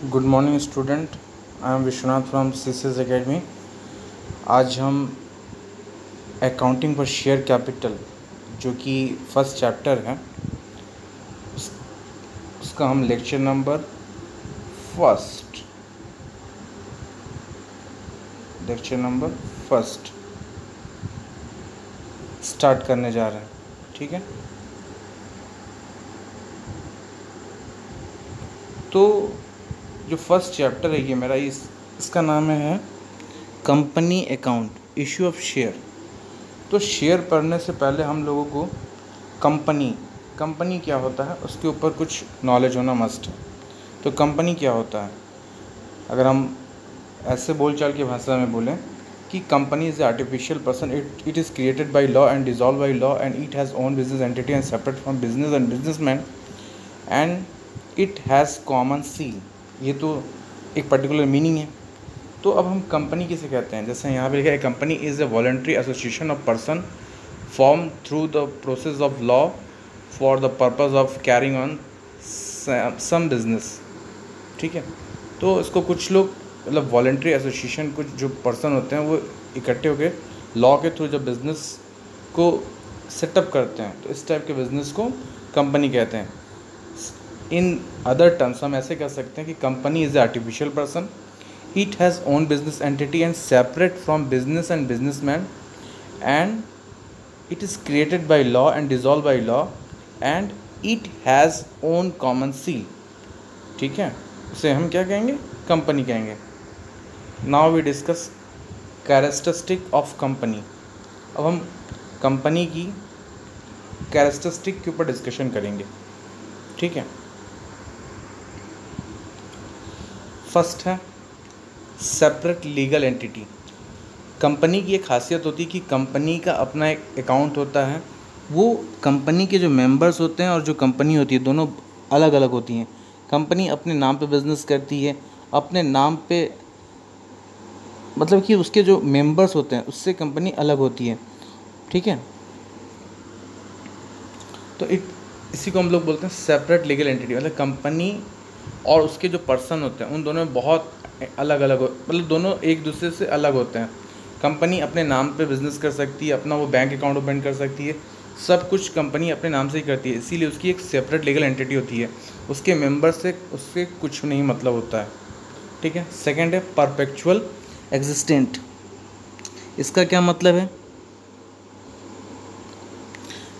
Good morning student, I am Vishwanath from CCS academy. आज हम accounting for share capital जो कि फर्स्ट चैप्टर है उसका हम लेक्चर नंबर फर्स्ट स्टार्ट करने जा रहे हैं। ठीक है, तो जो फर्स्ट चैप्टर है ये मेरा इसका नाम है company account issue of share. तो शेयर पढ़ने से पहले हम लोगों को कंपनी क्या होता है उसके ऊपर कुछ नॉलेज होना मस्ट है। तो कंपनी क्या होता है, अगर हम ऐसे बोलचाल की भाषा में बोलें कि company is artificial person, it is created by law and dissolve by law and it has own business entity and separate from business and businessman and it has common seal. ये तो एक पर्टिकुलर मीनिंग है। तो अब हम company किसे कहते हैं, जैसे यहाँ पे लिखा है company is a voluntary association of person form through the process of law for the purpose of carrying on some business. ठीक है, तो इसको कुछ लोग मतलब वॉलंटरी एसोसिएशन, कुछ जो पर्सन होते हैं वो इकट्ठे होकर लॉ के थ्रू जब बिज़नेस को सेटअप करते हैं तो इस टाइप के बिज़नेस को कंपनी कहते हैं। इन अदर टर्म्स हम ऐसे कह सकते हैं कि company is a artificial person, it has own business entity and separate from business and businessman and it is created by law and dissolve by law and it has own common seal. ठीक है, उसे हम क्या कहेंगे, company कहेंगे। Now we discuss characteristic of company. अब हम company की कैरेक्टरिस्टिक के ऊपर डिस्कशन करेंगे। ठीक है, फर्स्ट है सेपरेट लीगल एंटिटी। कंपनी की एक खासियत होती है कि कंपनी का अपना एक अकाउंट होता है। वो कंपनी के जो मेंबर्स होते हैं और जो कंपनी होती है दोनों अलग अलग होती हैं। कंपनी अपने नाम पे बिज़नेस करती है, अपने नाम पे मतलब कि उसके जो मेंबर्स होते हैं उससे कंपनी अलग होती है। ठीक है, तो इसी को हम लोग बोलते हैं सेपरेट लीगल एंटिटी। मतलब कंपनी और उसके जो पर्सन होते हैं उन दोनों में बहुत अलग अलग मतलब दोनों एक दूसरे से अलग होते हैं। कंपनी अपने नाम पे बिज़नेस कर सकती है, अपना वो बैंक अकाउंट ओपन कर सकती है, सब कुछ कंपनी अपने नाम से ही करती है, इसीलिए उसकी एक सेपरेट लीगल एंटिटी होती है। उसके मेंबर से उससे कुछ नहीं मतलब होता है। ठीक है, सेकंड है परपेचुअल एग्जिस्टेंट। इसका क्या मतलब है,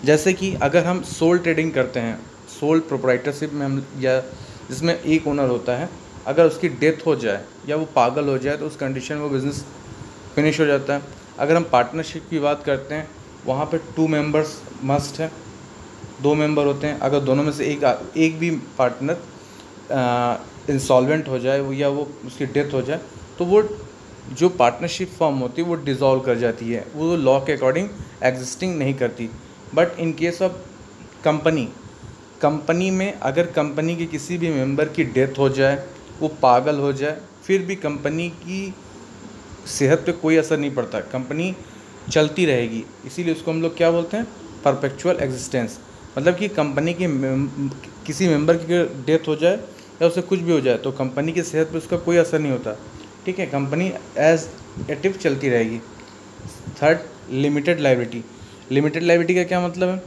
जैसे कि अगर हम सोल ट्रेडिंग करते हैं, सोल प्रोप्राइटरशिप में हम, या जिसमें एक ओनर होता है, अगर उसकी डेथ हो जाए या वो पागल हो जाए तो उस कंडीशन में वो बिज़नेस फिनिश हो जाता है। अगर हम पार्टनरशिप की बात करते हैं वहाँ पे 2 मेंबर्स मस्ट है, 2 मेंबर होते हैं। अगर दोनों में से एक भी पार्टनर इंसॉल्वेंट हो जाए या वो उसकी डेथ हो जाए तो वो जो पार्टनरशिप फॉर्म होती है वो डिज़ोल्व कर जाती है, वो लॉ के अकॉर्डिंग एग्जिस्टिंग नहीं करती। But in case of company में अगर कंपनी के किसी भी मेंबर की डेथ हो जाए, वो पागल हो जाए, फिर भी कंपनी की सेहत पे कोई असर नहीं पड़ता, कंपनी चलती रहेगी। इसीलिए उसको हम लोग क्या बोलते हैं, परपेचुअल एग्जिस्टेंस। मतलब कि कंपनी के किसी मेंबर की डेथ हो जाए या उसे कुछ भी हो जाए तो कंपनी की सेहत पे उसका कोई असर नहीं होता। ठीक है, कंपनी एज एक्टिव चलती रहेगी। Third, limited liability. Limited liability का क्या मतलब है,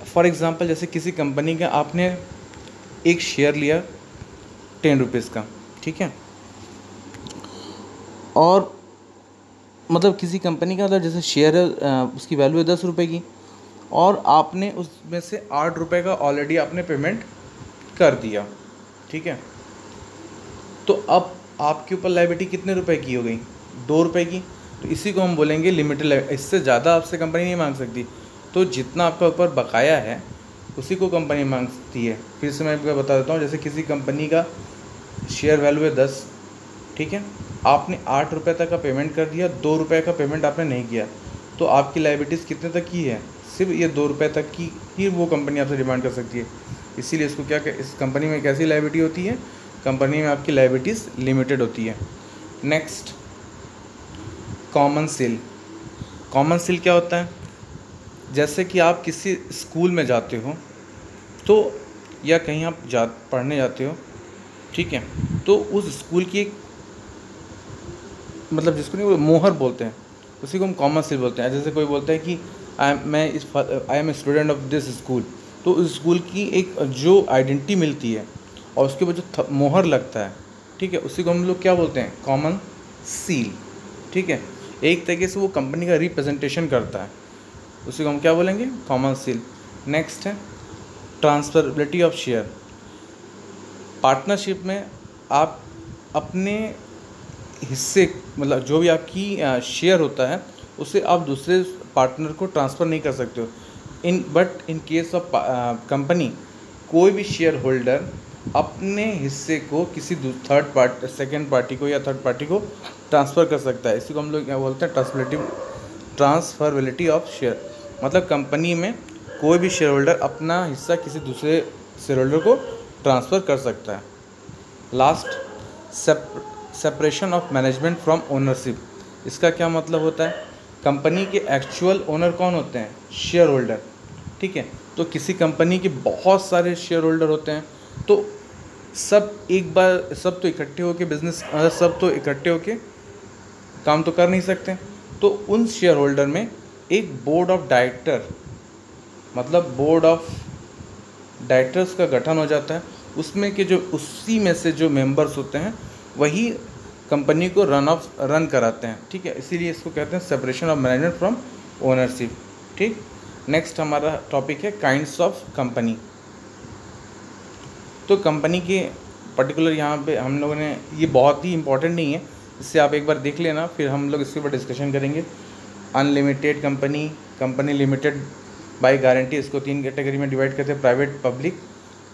फॉर एग्ज़ाम्पल जैसे किसी कंपनी का आपने एक शेयर लिया 10 रुपीज़ का। ठीक है, और मतलब किसी कंपनी का मतलब जैसे शेयर है उसकी वैल्यू है 10 रुपये की और आपने उसमें से 8 रुपये का ऑलरेडी आपने पेमेंट कर दिया। ठीक है, तो अब आपके ऊपर लायबिलिटी कितने रुपए की हो गई, 2 रुपये की। तो इसी को हम बोलेंगे लिमिटेड लायबिलिटी। इससे ज़्यादा आपसे कंपनी नहीं मांग सकती। तो जितना आपका ऊपर बकाया है उसी को कंपनी मांगती है। फिर से मैं आपको बता देता हूँ, जैसे किसी कंपनी का शेयर वैल्यू है 10, ठीक है, आपने 8 रुपये तक का पेमेंट कर दिया, 2 रुपये का पेमेंट आपने नहीं किया, तो आपकी लायबिलिटीज़ कितने तक की है, सिर्फ ये 2 रुपये तक की ही वो कंपनी आपसे डिमांड कर सकती है। इसीलिए इसको क्या, इस कंपनी में कैसी लायबिलिटी होती है, कंपनी में आपकी लायबिलिटीज़ लिमिटेड होती है। Next, common seal. Common seal क्या होता है, जैसे कि आप किसी स्कूल में जाते हो तो या कहीं आप पढ़ने जाते हो, ठीक है, तो उस स्कूल की एक मतलब जिसको नहीं वो मोहर बोलते हैं, उसी को हम कॉमन सील बोलते हैं। जैसे कोई बोलता है कि I am a student of this school, तो उस स्कूल की एक जो आइडेंटिटी मिलती है और उसके बाद जो मोहर लगता है, ठीक है, उसी को हम लोग क्या बोलते हैं, कॉमन सील। ठीक है, एक तरीके से वो कंपनी का रिप्रेजेंटेशन करता है, उसी को हम क्या बोलेंगे, कॉमन सील। नेक्स्ट है ट्रांसफरेबिलिटी ऑफ शेयर। पार्टनरशिप में आप अपने हिस्से मतलब जो भी आपकी शेयर होता है उसे आप दूसरे पार्टनर को ट्रांसफ़र नहीं कर सकते हो। इन केस ऑफ कंपनी, कोई भी शेयर होल्डर अपने हिस्से को किसी सेकेंड पार्टी को या थर्ड पार्टी को ट्रांसफ़र कर सकता है। इसी को हम लोग क्या बोलते हैं, ट्रांसफरेबिलिटी ऑफ शेयर। मतलब कंपनी में कोई भी शेयर होल्डर अपना हिस्सा किसी दूसरे शेयर होल्डर को ट्रांसफ़र कर सकता है। Last, separation of management from ownership. इसका क्या मतलब होता है, कंपनी के एक्चुअल ओनर कौन होते हैं, शेयर होल्डर। ठीक है, तो किसी कंपनी के बहुत सारे शेयर होल्डर होते हैं, तो सब तो इकट्ठे होके बिजनेस सब तो इकट्ठे होके काम तो कर नहीं सकते। तो उन शेयर होल्डर में एक बोर्ड ऑफ डायरेक्टर मतलब बोर्ड ऑफ डायरेक्टर्स का गठन हो जाता है। उसमें के जो उसी में से जो मेंबर्स होते हैं वही कंपनी को रन कराते हैं। ठीक है, इसीलिए इसको कहते हैं separation of management from ownership. ठीक, नेक्स्ट हमारा टॉपिक है काइंड्स ऑफ कंपनी। तो कंपनी के पर्टिकुलर यहाँ पे हम लोगों ने, ये बहुत ही इंपॉर्टेंट नहीं है, इससे आप एक बार देख लेना, फिर हम लोग इसके ऊपर डिस्कशन करेंगे। Unlimited company, company limited by guarantee, इसको 3 कैटेगरी में डिवाइड करते हैं, private, public,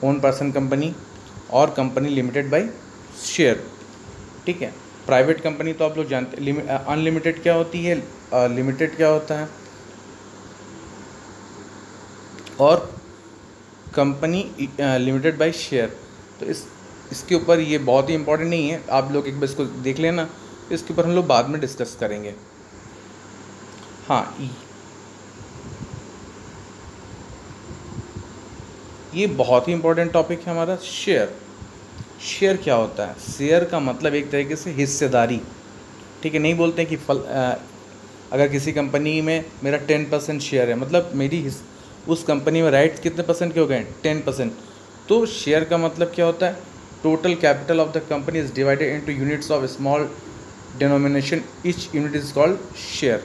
own person company और कंपनी लिमिटेड बाय शेयर। ठीक है, प्राइवेट कंपनी तो आप लोग जानते हैं, अनलिमिटेड क्या होती है, लिमिटेड क्या होता है, और कंपनी लिमिटेड बाय शेयर। तो इसके ऊपर ये बहुत ही इंपॉर्टेंट नहीं है, आप लोग एक बार इसको देख लेना, इसके ऊपर हम लोग बाद में डिस्कस करेंगे। हाँ, ये बहुत ही इंपॉर्टेंट टॉपिक है हमारा, शेयर। शेयर क्या होता है, शेयर का मतलब एक तरीके से हिस्सेदारी। ठीक है, नहीं बोलते हैं कि अगर किसी कंपनी में मेरा 10% शेयर है, मतलब मेरी उस कंपनी में राइट्स कितने परसेंट के हो गए, 10%। तो शेयर का मतलब क्या होता है, total capital of the company is divided into units of small denomination, each unit is called share.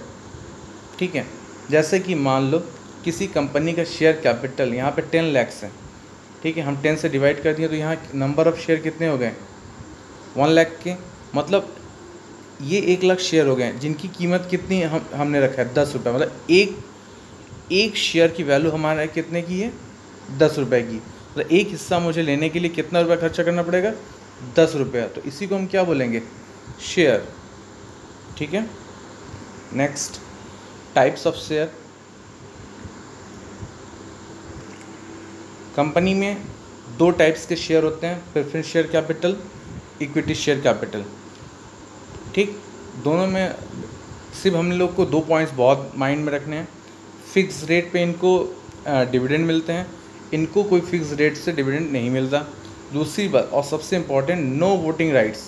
ठीक है, जैसे कि मान लो किसी कंपनी का शेयर कैपिटल यहाँ पे 10 लाख है। ठीक है, हम 10 से डिवाइड कर दिए तो यहाँ नंबर ऑफ़ शेयर कितने हो गए, 1 लाख के। मतलब ये 1 लाख शेयर हो गए जिनकी कीमत कितनी हमने रखा है, 10 रुपये। मतलब एक शेयर की वैल्यू हमारे कितने की है, 10 रुपये की। मतलब एक हिस्सा मुझे लेने के लिए कितना रुपया खर्चा करना पड़ेगा, 10 रुपये। तो इसी को हम क्या बोलेंगे, शेयर। ठीक है, next, types of share. Company में 2 टाइप्स के शेयर होते हैं, preference share capital, equity share capital. ठीक, दोनों में सिर्फ हम लोग को 2 पॉइंट्स बहुत माइंड में रखने हैं। फिक्स रेट पे इनको डिविडेंड मिलते हैं, इनको कोई फिक्स रेट से डिविडेंड नहीं मिलता। दूसरी बात और सबसे important, no voting rights.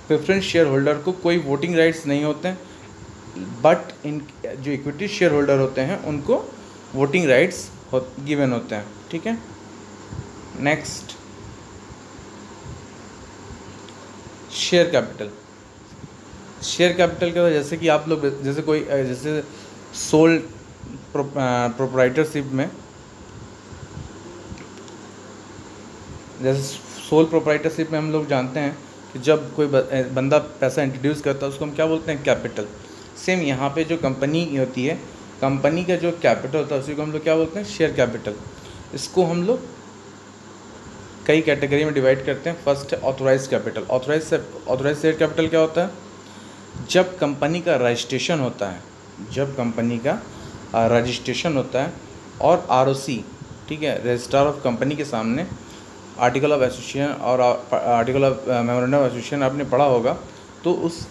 Preference share holder को कोई वोटिंग राइट्स नहीं होते हैं, बट इन जो इक्विटी शेयर होल्डर होते हैं उनको वोटिंग राइट्स गिवन होते हैं। ठीक है, next, share capital. Share capital क्या होता है, जैसे कि आप लोग जैसे सोल प्रोप्राइटरशिप में, जैसे सोल प्रोप्राइटरशिप में हम लोग जानते हैं कि जब कोई बंदा पैसा इंट्रोड्यूस करता है उसको हम क्या बोलते हैं, कैपिटल। सेम यहाँ पे जो कंपनी होती है, कंपनी का जो कैपिटल होता है उसी को हम लोग क्या बोलते हैं, शेयर कैपिटल। इसको हम लोग कई कैटेगरी में डिवाइड करते हैं। फर्स्ट है authorise capital. Authorise share capital क्या होता है, जब कंपनी का रजिस्ट्रेशन होता है, और आरओसी, ठीक है, रजिस्ट्रार ऑफ कंपनी के सामने आर्टिकल ऑफ एसोसिएशन और article of memorandum of association आपने पढ़ा होगा। तो उस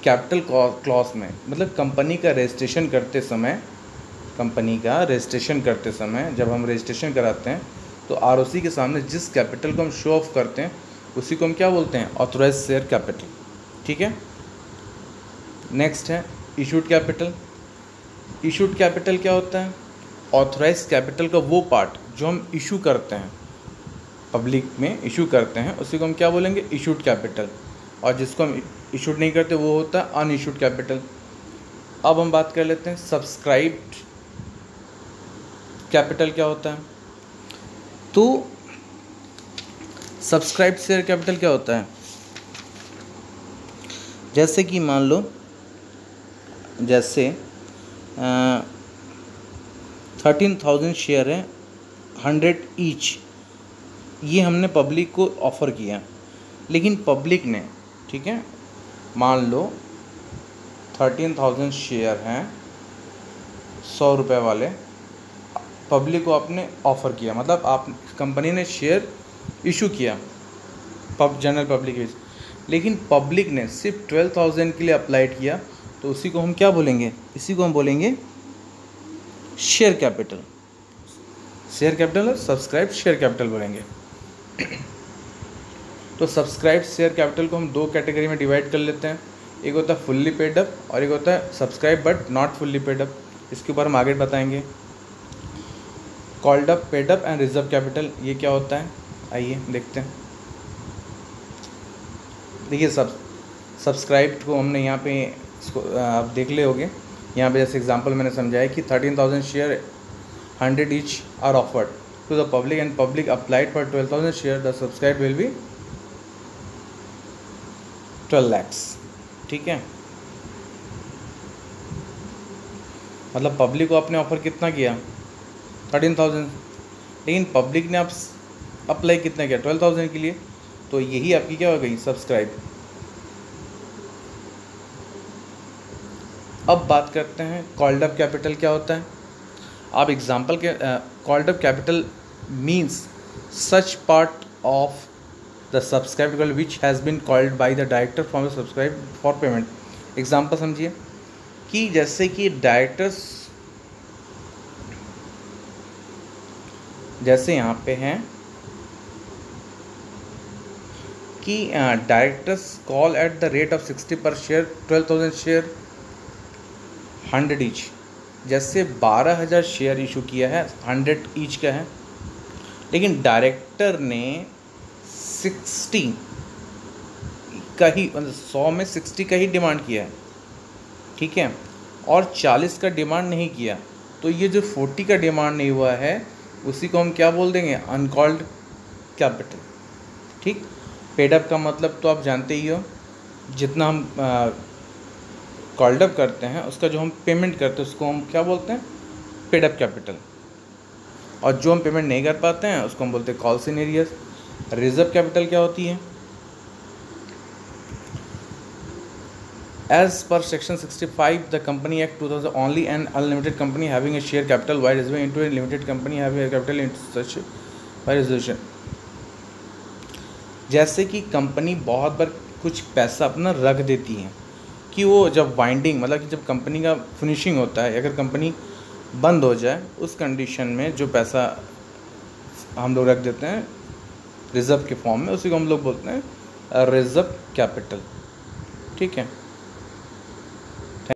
कैपिटल क्लॉज में, मतलब कंपनी का रजिस्ट्रेशन करते समय जब हम रजिस्ट्रेशन कराते हैं तो आरओसी के सामने जिस कैपिटल को हम शो ऑफ करते हैं उसी को हम क्या बोलते हैं, ऑथराइज शेयर कैपिटल। ठीक है, नेक्स्ट है इशूड कैपिटल। इशूड कैपिटल क्या होता है, ऑथराइज कैपिटल का वो पार्ट जो हम इशू करते हैं, पब्लिक में इशू करते हैं, उसी को हम क्या बोलेंगे, इशूड कैपिटल। और जिसको हम इशूड नहीं करते वो होता है अनइशूड कैपिटल। अब हम बात कर लेते हैं सब्सक्राइब्ड कैपिटल क्या होता है। तो सब्सक्राइब्ड शेयर कैपिटल क्या होता है, जैसे कि मान लो जैसे 13,000 शेयर हैं, 100 ईच, ये हमने पब्लिक को ऑफ़र किया, लेकिन पब्लिक ने, ठीक है, मान लो 13,000 शेयर हैं 100 रुपये वाले, पब्लिक को आपने ऑफ़र किया, मतलब आप कंपनी ने शेयर इशू किया जनरल पब्लिक में, लेकिन पब्लिक ने सिर्फ 12,000 के लिए अप्लाइड किया, तो उसी को हम क्या बोलेंगे, इसी को हम बोलेंगे शेयर कैपिटल। शेयर कैपिटल और सब्सक्राइब शेयर कैपिटल बोलेंगे। तो सब्सक्राइब शेयर कैपिटल को हम दो कैटेगरी में डिवाइड कर लेते हैं, एक होता है फुल्ली पेड अप और एक होता है subscribe but not fully paid up. इसके ऊपर हम आगे बताएंगे। Called up, paid up and reserve capital, ये क्या होता है, आइए देखते हैं। देखिए सब्सक्राइब को हमने यहाँ पे इसको आप देख ले होगे, यहाँ पे जैसे एग्जांपल मैंने समझाया कि 13,000 share 100 each are offered to the public and public applied for 12,000 share, the subscribe will be 12 lakhs। ठीक है, मतलब पब्लिक को आपने ऑफर कितना किया, 13,000, लेकिन पब्लिक ने आप अप्लाई कितना किया, 12,000 के लिए, तो यही आपकी क्या हो गई, सब्सक्राइब। अब बात करते हैं कॉल्ड अप कैपिटल क्या होता है। आप एग्जांपल के called up capital means such part of the subscribe capital which has been called by the director from the subscribe for payment. Example समझिए कि जैसे कि डायरेक्टर्स, जैसे यहाँ पे हैं कि directors call at the rate of 60 पर शेयर 12,000 शेयर 100 ईच, जैसे 12,000 शेयर इशू किया है, 100 ईच का है, लेकिन डायरेक्टर ने 60 का ही, मतलब 100 में 60 का ही डिमांड किया है, ठीक है, और 40 का डिमांड नहीं किया, तो ये जो 40 का डिमांड नहीं हुआ है उसी को हम क्या बोल देंगे, अनकॉल्ड कैपिटल। ठीक, पेड अप का मतलब तो आप जानते ही हो, जितना हम कॉल्ड अप करते हैं उसका जो हम पेमेंट करते हैं उसको हम क्या बोलते हैं, पेड अप कैपिटल, और जो हम पेमेंट नहीं कर पाते हैं उसको हम बोलते हैं calls in arrears. Reserve capital क्या होती है, as per section 65 the company act 2000 only an unlimited company having a share capital wide is into a limited company having a capital in such by resolution. जैसे कि company बहुत बार कुछ पैसा अपना रख देती है कि वो जब वाइंडिंग, मतलब कि जब कंपनी का फिनिशिंग होता है, अगर कंपनी बंद हो जाए उस कंडीशन में जो पैसा हम लोग रख देते हैं रिज़र्व के फॉर्म में, उसी को हम लोग बोलते हैं रिज़र्व कैपिटल। ठीक है।